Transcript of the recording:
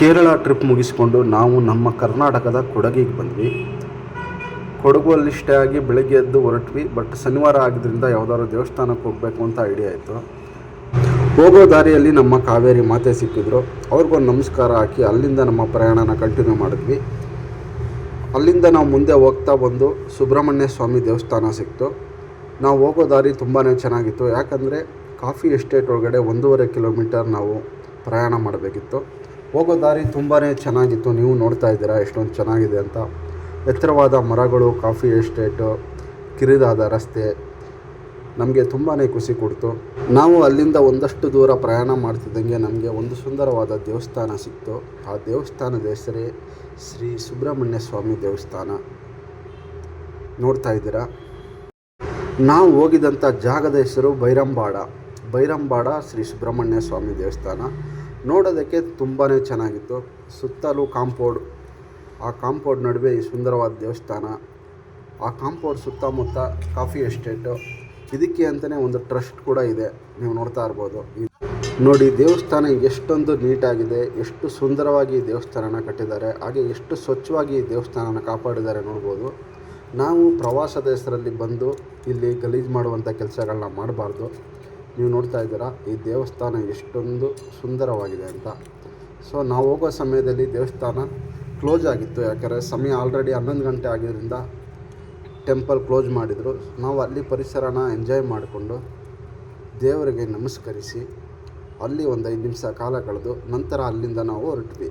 Kerala trip ಮುಗಿಸ್ಕೊಂಡು ನಾವು ನಮ್ಮ ಕರ್ನಾಟಕದ ಕೊಡಗಿಗೆ ಬಂದ್ವಿ. ಕೊಡಗಲ್ಲಿ ಸ್ಟೇ ಆಗಿ ಬೆಳಗ್ಗೆ ಎದ್ದು ಹೊರಟ್ವಿ. ಬಟ್ ಶನಿವಾರ ಆಗಿದ್ದರಿಂದ ಯಾವುದಾದ್ರು ದೇವಸ್ಥಾನಕ್ಕೆ ಹೋಗಬೇಕು ಅಂತ ಐಡಿಯಾ ಆಯಿತು. ಹೋಗೋ ದಾರಿಯಲ್ಲಿ ನಮ್ಮ ಕಾವೇರಿ ಮಾತೆ ಸಿಕ್ಕಿದ್ರು. ಅವ್ರಿಗೊಂದು ನಮಸ್ಕಾರ ಹಾಕಿ ಅಲ್ಲಿಂದ ನಮ್ಮ ಪ್ರಯಾಣನ ಕಂಟಿನ್ಯೂ ಮಾಡಿದ್ವಿ. ಅಲ್ಲಿಂದ ನಾವು ಮುಂದೆ ಹೋಗ್ತಾ ಬಂದು ಸುಬ್ರಹ್ಮಣ್ಯ ಸ್ವಾಮಿ ದೇವಸ್ಥಾನ ಸಿಕ್ತು. ನಾವು ಹೋಗೋ ದಾರಿ ತುಂಬಾ ಚೆನ್ನಾಗಿತ್ತು. ಯಾಕಂದರೆ ಕಾಫಿ ಎಸ್ಟೇಟ್ ಒಳಗಡೆ 1.5 ಕಿಲೋಮೀಟರ್ ನಾವು ಪ್ರಯಾಣ ಮಾಡಬೇಕಿತ್ತು. ಹೋಗೋ ದಾರಿ ತುಂಬಾ ಚೆನ್ನಾಗಿತ್ತು. ನೀವು ನೋಡ್ತಾ ಇದ್ದೀರಾ ಎಷ್ಟೊಂದು ಚೆನ್ನಾಗಿದೆ ಅಂತ. ಎತ್ತರವಾದ ಮರಗಳು, ಕಾಫಿ ಎಸ್ಟೇಟು, ಕಿರಿದಾದ ರಸ್ತೆ ನಮಗೆ ತುಂಬಾ ಖುಷಿ ಕೊಡ್ತು. ನಾವು ಅಲ್ಲಿಂದ ಒಂದಷ್ಟು ದೂರ ಪ್ರಯಾಣ ಮಾಡ್ತಿದ್ದಂಗೆ ನಮಗೆ ಒಂದು ಸುಂದರವಾದ ದೇವಸ್ಥಾನ ಸಿಕ್ತು. ಆ ದೇವಸ್ಥಾನದ ಹೆಸರೇ ಶ್ರೀ ಸುಬ್ರಹ್ಮಣ್ಯ ಸ್ವಾಮಿ ದೇವಸ್ಥಾನ. ನೋಡ್ತಾ ಇದ್ದೀರಾ. ನಾವು ಹೋಗಿದಂಥ ಜಾಗದ ಹೆಸರು ಬೈರಂಬಾಡ ಶ್ರೀ ಸುಬ್ರಹ್ಮಣ್ಯ ಸ್ವಾಮಿ ದೇವಸ್ಥಾನ. ನೋಡೋದಕ್ಕೆ ತುಂಬಾ ಚೆನ್ನಾಗಿತ್ತು. ಸುತ್ತಲೂ ಕಾಂಪೌಂಡ್, ಆ ಕಾಂಪೌಂಡ್ ನಡುವೆ ಈ ಸುಂದರವಾದ ದೇವಸ್ಥಾನ. ಆ ಕಾಂಪೌಂಡ್ ಸುತ್ತಮುತ್ತ ಕಾಫಿ ಎಸ್ಟೇಟು. ಇದಕ್ಕೆ ಅಂತಲೇ ಒಂದು ಟ್ರಸ್ಟ್ ಕೂಡ ಇದೆ, ನೀವು ನೋಡ್ತಾ ಇರ್ಬೋದು. ನೋಡಿ ದೇವಸ್ಥಾನ ಎಷ್ಟೊಂದು ನೀಟಾಗಿದೆ, ಎಷ್ಟು ಸುಂದರವಾಗಿ ದೇವಸ್ಥಾನನ ಕಟ್ಟಿದ್ದಾರೆ, ಹಾಗೆ ಎಷ್ಟು ಸ್ವಚ್ಛವಾಗಿ ದೇವಸ್ಥಾನನ ಕಾಪಾಡಿದ್ದಾರೆ ನೋಡ್ಬೋದು. ನಾವು ಪ್ರವಾಸದ ಹೆಸರಲ್ಲಿ ಬಂದು ಇಲ್ಲಿ ಗಲೀಜು ಮಾಡುವಂಥ ಕೆಲಸಗಳನ್ನ ಮಾಡಬಾರ್ದು. ನೀವು ನೋಡ್ತಾ ಇದ್ದೀರಾ ಈ ದೇವಸ್ಥಾನ ಎಷ್ಟೊಂದು ಸುಂದರವಾಗಿದೆ ಅಂತ. ಸೊ ನಾವು ಹೋಗೋ ಸಮಯದಲ್ಲಿ ದೇವಸ್ಥಾನ ಕ್ಲೋಸ್ ಆಗಿತ್ತು. ಯಾಕಂದರೆ ಸಮಯ ಆಲ್ರೆಡಿ 11 ಗಂಟೆ ಆಗಿದ್ದರಿಂದ ಟೆಂಪಲ್ ಕ್ಲೋಸ್ ಮಾಡಿದರು. ನಾವು ಅಲ್ಲಿ ಪರಿಸರನ ಎಂಜಾಯ್ ಮಾಡಿಕೊಂಡು ದೇವರಿಗೆ ನಮಸ್ಕರಿಸಿ ಅಲ್ಲಿ ಒಂದು 5 ನಿಮಿಷ ಕಾಲ ಕಳೆದು ನಂತರ ಅಲ್ಲಿಂದ ನಾವು ಹೊರಟ್ವಿ.